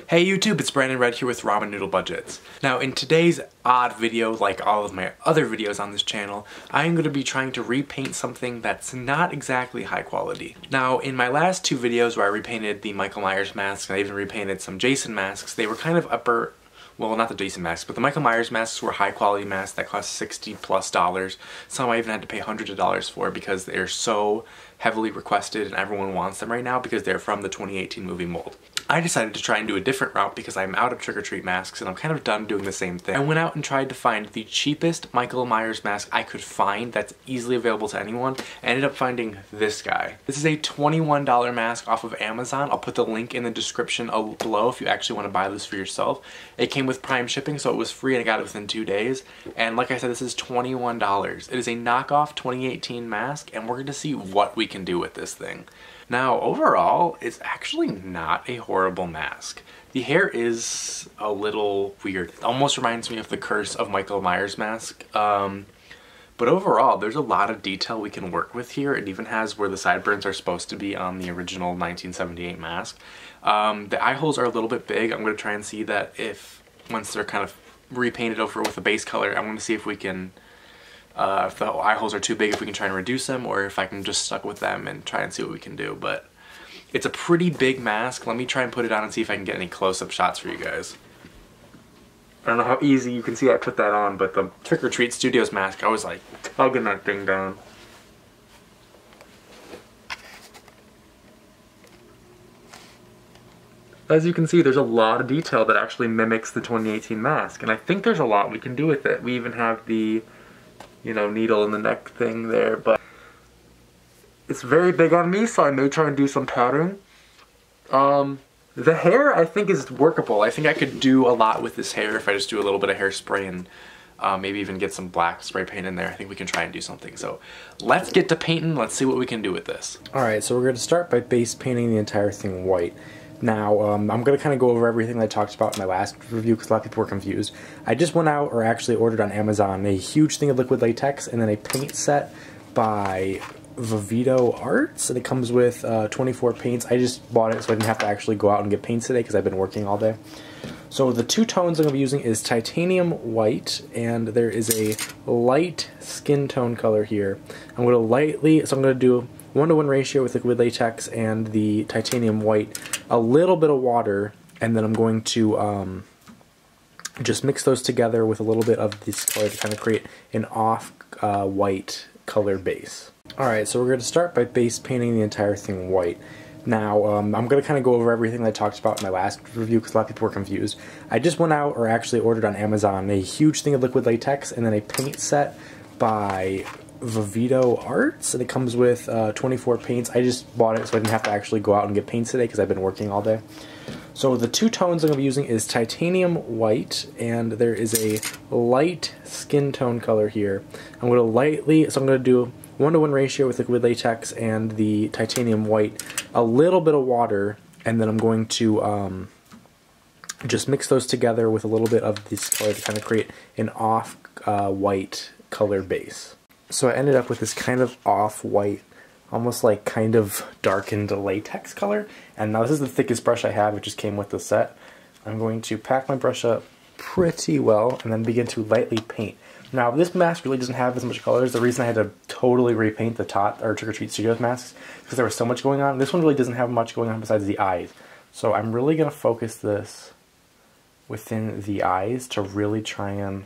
Hey YouTube, it's Brandon Red here with Ramen Noodle Budgets. Now in today's odd video, like all of my other videos on this channel, I am going to be trying to repaint something that's not exactly high quality. Now in my last two videos where I repainted the Michael Myers mask and I even repainted some Jason masks, they were kind of upper, well, not the Jason masks, but the Michael Myers masks were high quality masks that cost $60+. Some I even had to pay hundreds of dollars for because they're so heavily requested and everyone wants them right now because they're from the 2018 movie mold. I decided to try and do a different route because I'm out of trick-or-treat masks and I'm kind of done doing the same thing. I went out and tried to find the cheapest Michael Myers mask I could find that's easily available to anyone. I ended up finding this guy. This is a $21 mask off of Amazon. I'll put the link in the description below if you actually want to buy this for yourself. It came with Prime shipping, so it was free and I got it within 2 days. And like I said, this is $21. It is a knockoff 2018 mask and we're going to see what we can do with this thing. Now, overall, it's actually not a horrible mask. The hair is a little weird. It almost reminds me of the Curse of Michael Myers mask. But overall, there's a lot of detail we can work with here. It even has where the sideburns are supposed to be on the original 1978 mask. The eye holes are a little bit big. I'm going to try and see that once they're kind of repainted over with a base color, I'm going to see if we can... if the eye holes are too big, if we can try and reduce them, or if I can just stuck with them and try and see what we can do. But it's a pretty big mask. Let me try and put it on and see if I can get any close-up shots for you guys. I don't know how easy you can see I put that on, but the Trick or Treat Studios mask, I was like tugging that thing down. As you can see, there's a lot of detail that actually mimics the 2018 mask, and I think there's a lot we can do with it. We even have the needle in the neck thing there, but it's very big on me, so I may try and do some pattern. The hair, I think, is workable. I think I could do a lot with this hair if I just do a little bit of hairspray and maybe even get some black spray paint in there. I think we can try and do something. So let's get to painting. Let's see what we can do with this. Alright, so we're going to start by base painting the entire thing white. Now, I'm going to kind of go over everything that I talked about in my last review because a lot of people were confused. I just went out, or actually ordered on Amazon, a huge thing of liquid latex and then a paint set by Vivito Arts, and it comes with 24 paints. I just bought it so I didn't have to actually go out and get paints today because I've been working all day. So the two tones I'm going to be using is titanium white, and there is a light skin tone color here. I'm going to do 1-to-1 ratio with liquid latex and the titanium white, a little bit of water, and then I'm going to just mix those together with a little bit of this color to kind of create an off-white color base. Alright, so we're going to start by base painting the entire thing white. Now, I'm going to kind of go over everything that I talked about in my last review because a lot of people were confused. I just went out, or actually ordered on Amazon, a huge thing of liquid latex and then a paint set by Vivito Arts, and it comes with 24 paints. I just bought it so I didn't have to actually go out and get paints today because I've been working all day. So the two tones I'm going to be using is titanium white, and there is a light skin tone color here. I'm going to do 1-to-1 ratio with liquid latex and the titanium white, a little bit of water, and then I'm going to just mix those together with a little bit of this color to kind of create an off-white color base. So I ended up with this kind of off-white, almost like kind of darkened latex color. And now this is the thickest brush I have, it just came with the set. I'm going to pack my brush up pretty well and then begin to lightly paint. Now this mask really doesn't have as much colors. The reason I had to totally repaint the Trick or Treat Studios masks is because there was so much going on. This one really doesn't have much going on besides the eyes. So I'm really going to focus this within the eyes to really try and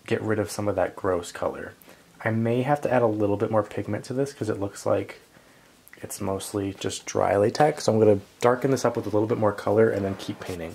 get rid of some of that gross color. I may have to add a little bit more pigment to this because it looks like it's mostly just dry latex. So I'm going to darken this up with a little bit more color and then keep painting.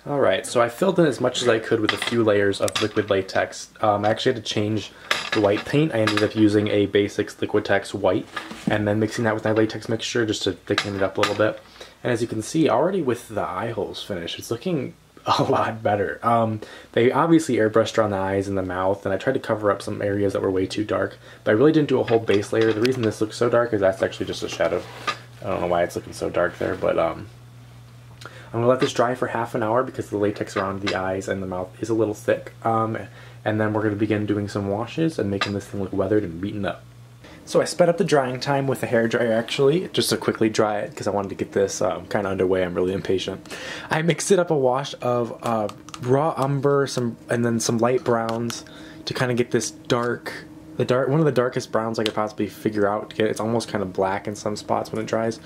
Alright, so I filled in as much as I could with a few layers of liquid latex. I actually had to change the white paint. I ended up using a Basics Liquitex white and then mixing that with my latex mixture just to thicken it up a little bit. And as you can see, already with the eye holes finished, it's looking a lot better. They obviously airbrushed around the eyes and the mouth, and I tried to cover up some areas that were way too dark, but I really didn't do a whole base layer. The reason this looks so dark is that's actually just a shadow. I don't know why it's looking so dark there, but I'm gonna let this dry for half an hour because the latex around the eyes and the mouth is a little thick. And then we're gonna begin doing some washes and making this thing look weathered and beaten up. So I sped up the drying time with a hairdryer actually, just to quickly dry it because I wanted to get this kind of underway. I'm really impatient. I mixed it up a wash of raw umber, and then some light browns to kind of get this one of the darkest browns I could possibly figure out to get. It's almost kind of black in some spots when it dries.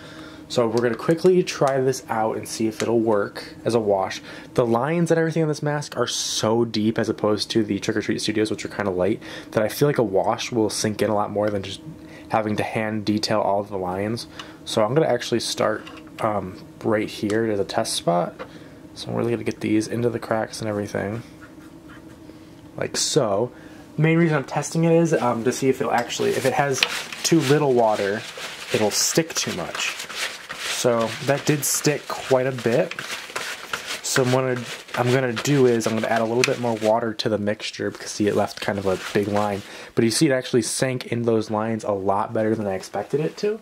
So we're going to quickly try this out and see if it'll work as a wash. The lines and everything on this mask are so deep as opposed to the Trick or Treat Studios, which are kind of light, that I feel like a wash will sink in a lot more than just having to hand detail all of the lines. So I'm going to actually start right here to the test spot. So I'm really going to get these into the cracks and everything. Like so. The main reason I'm testing it is to see if it'll actually, if it has too little water, it'll stick too much. So that did stick quite a bit. So what I'm gonna do is I'm gonna add a little bit more water to the mixture because see it left kind of a big line. But you see it actually sank in those lines a lot better than I expected it to.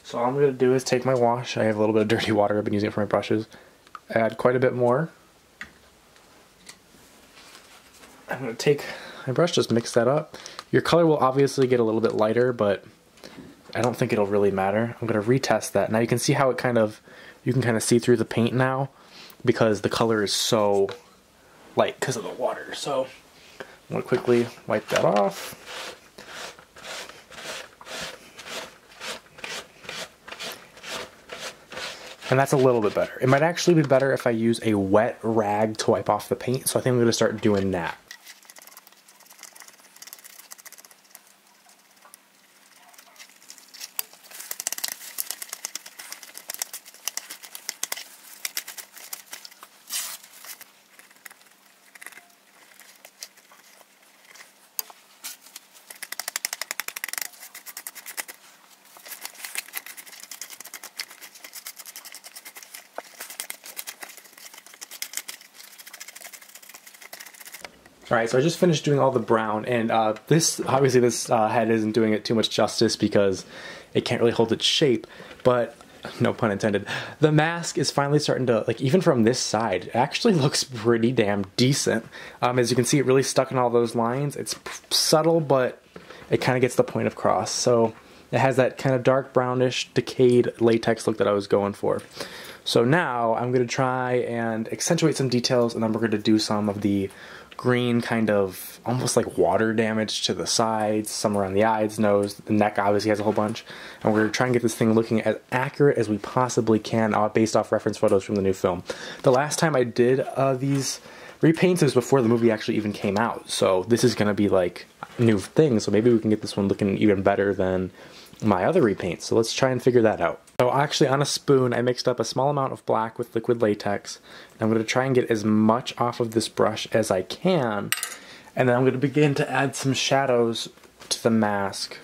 So all I'm gonna do is take my wash. I have a little bit of dirty water. I've been using it for my brushes. Add quite a bit more. I'm gonna take my brush, just mix that up. Your color will obviously get a little bit lighter, but I don't think it'll really matter. I'm going to retest that. Now you can see how it you can kind of see through the paint now because the color is so light because of the water. So I'm going to quickly wipe that off. And that's a little bit better. It might actually be better if I use a wet rag to wipe off the paint, so I think I'm going to start doing that. Alright, so I just finished doing all the brown, and this head isn't doing it too much justice because it can't really hold its shape, but, no pun intended, the mask is finally starting to, like, even from this side, it actually looks pretty damn decent. As you can see, it really stuck in all those lines. It's subtle, but it kind of gets the point across, so it has that kind of dark brownish, decayed latex look that I was going for. So now, I'm going to try and accentuate some details, and then we're going to do some of the green kind of almost like water damage to the sides, some around the eyes, nose, the neck obviously has a whole bunch, and we're trying to get this thing looking as accurate as we possibly can based off reference photos from the new film. The last time I did these repaints was before the movie actually even came out, so this is going to be like a new thing, so maybe we can get this one looking even better than my other repaints, so let's try and figure that out. So actually on a spoon I mixed up a small amount of black with liquid latex. I'm going to try and get as much off of this brush as I can, and then I'm going to begin to add some shadows to the mask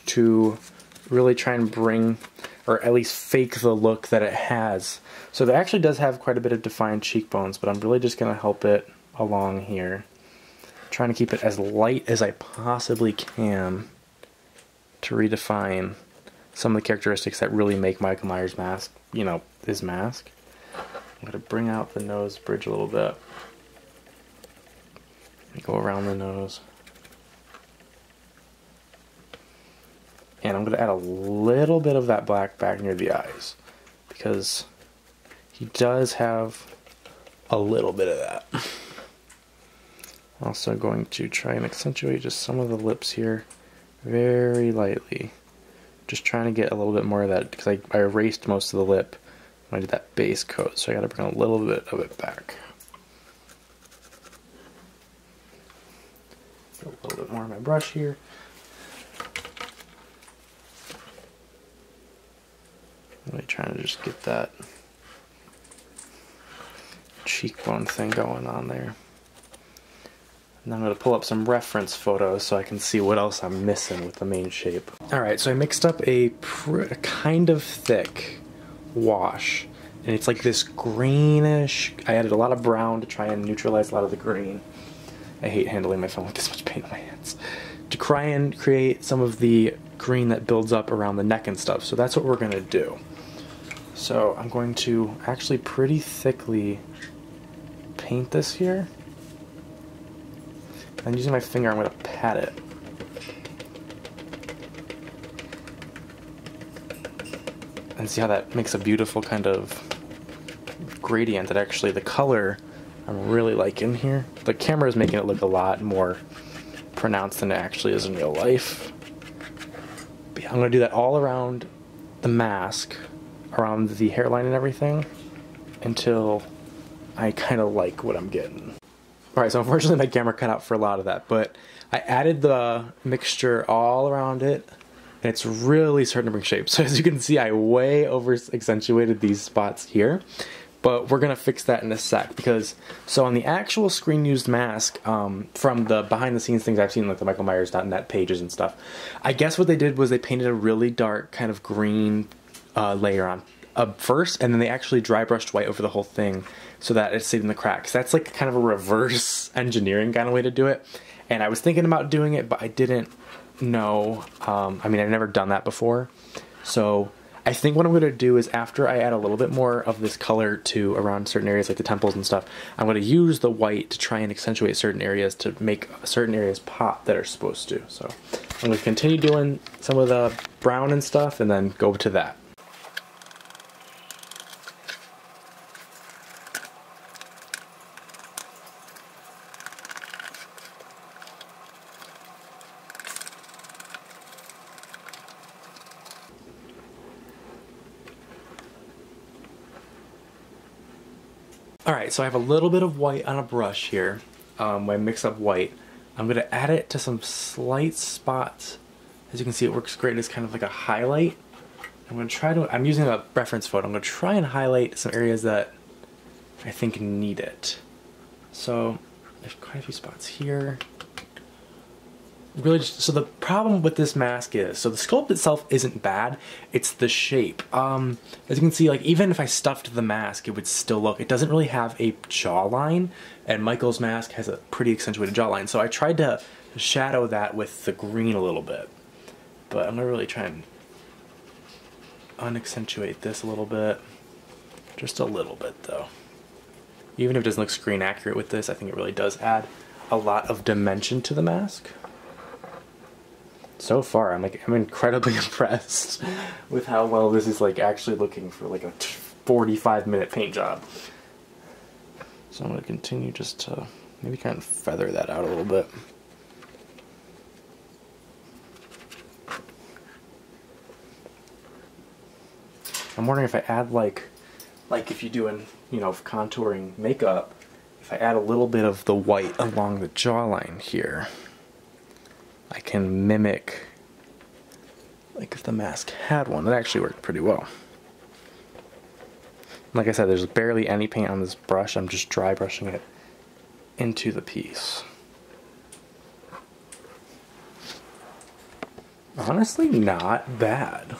to really try and bring, or at least fake the look that it has. So it actually does have quite a bit of defined cheekbones, but I'm really just going to help it along here. Trying to keep it as light as I possibly can to redefine some of the characteristics that really make Michael Myers' mask, you know, his mask. I'm going to bring out the nose bridge a little bit. Go around the nose. And I'm going to add a little bit of that black back near the eyes, because he does have a little bit of that. Also going to try and accentuate just some of the lips here very lightly. Just trying to get a little bit more of that, because I erased most of the lip when I did that base coat, so I got to bring a little bit of it back. Put a little bit more on my brush here. Really trying to just get that cheekbone thing going on there. Now I'm going to pull up some reference photos so I can see what else I'm missing with the main shape. Alright, so I mixed up a kind of thick wash. And it's like this greenish. I added a lot of brown to try and neutralize a lot of the green. I hate handling my phone with this much paint on my hands. To try and create some of the green that builds up around the neck and stuff. So that's what we're going to do. So I'm going to actually pretty thickly paint this here. And using my finger, I'm going to pat it. And see how that makes a beautiful kind of gradient that actually the color I'm really liking here. The camera is making it look a lot more pronounced than it actually is in real life. But yeah, I'm going to do that all around the mask, around the hairline and everything, until I kind of like what I'm getting. Alright, so unfortunately my camera cut out for a lot of that, but I added the mixture all around it, and it's really starting to bring shape. So as you can see, I way over accentuated these spots here, but we're going to fix that in a sec, because so on the actual screen used mask, from the behind the scenes things I've seen, like the michaelmyers.net pages and stuff, I guess what they did was they painted a really dark kind of green layer on first, and then they actually dry brushed white over the whole thing so that it stayed in the cracks. That's like kind of a reverse engineering kind of way to do it, and I was thinking about doing it, but I didn't know. I mean, I've never done that before, so I think what I'm going to do is after I add a little bit more of this color to around certain areas like the temples and stuff, I'm going to use the white to try and accentuate certain areas to make certain areas pop that are supposed to. So I'm going to continue doing some of the brown and stuff and then go to that. Alright, so I have a little bit of white on a brush here. When I mix up white, I'm going to add it to some slight spots. As you can see, it works great as kind of like a highlight. I'm going to try to, I'm using a reference photo, I'm going to try and highlight some areas that I think need it. So there's quite a few spots here. Really just, so the problem with this mask is, so the sculpt itself isn't bad, it's the shape. As you can see, like even if I stuffed the mask, it would still look, it doesn't really have a jawline, and Michael's mask has a pretty accentuated jawline, so I tried to shadow that with the green a little bit. But I'm gonna really try and unaccentuate this a little bit. Just a little bit though. Even if it doesn't look screen accurate with this, I think it really does add a lot of dimension to the mask. So far, I'm incredibly impressed with how well this is like actually looking for like a 45-minute paint job. So I'm going to continue just to maybe kind of feather that out a little bit. I'm wondering if I add like if you're doing, you know, contouring makeup, if I add a little bit of the white along the jawline here, I can mimic, like if the mask had one. It actually worked pretty well. Like I said, there's barely any paint on this brush. I'm just dry brushing it into the piece. Honestly, not bad.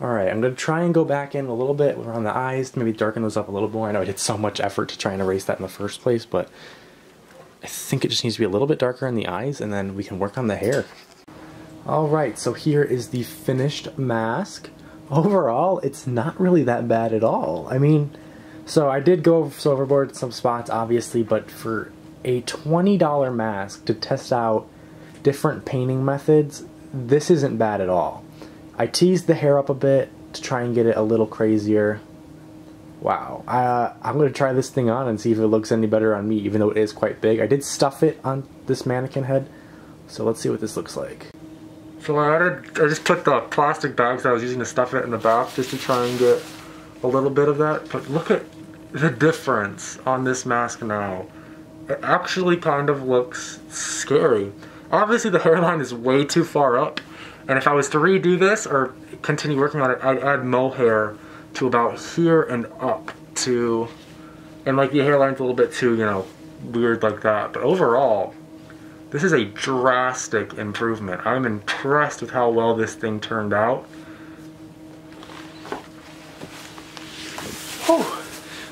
Alright, I'm going to try and go back in a little bit around the eyes, maybe darken those up a little more. I know I did so much effort to try and erase that in the first place, but I think it just needs to be a little bit darker in the eyes, and then we can work on the hair. Alright, so here is the finished mask. Overall, it's not really that bad at all. I mean, so I did go overboard in some spots, obviously, but for a $20 mask to test out different painting methods, this isn't bad at all. I teased the hair up a bit to try and get it a little crazier. Wow, I'm going to try this thing on and see if it looks any better on me, even though it is quite big. I did stuff it on this mannequin head, so let's see what this looks like. So I just put the plastic bags I was using to stuff it in the back just to try and get a little bit of that. But look at the difference on this mask now. It actually kind of looks scary. Obviously the hairline is way too far up, and if I was to redo this or continue working on it, I'd add mohair to about here and up to And like the hairline's a little bit too, you know, weird like that. But overall, this is a drastic improvement. I'm impressed with how well this thing turned out. Whew.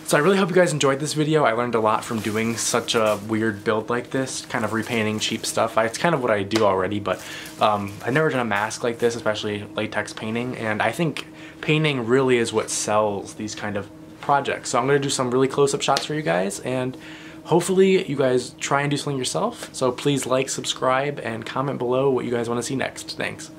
So I really hope you guys enjoyed this video. I learned a lot from doing such a weird build like this, kind of repainting cheap stuff. It's kind of what I do already, but I've never done a mask like this, especially latex painting, and I think painting really is what sells these kind of projects. So I'm going to do some really close-up shots for you guys, and hopefully you guys try and do something yourself. So please like, subscribe, and comment below what you guys want to see next. Thanks.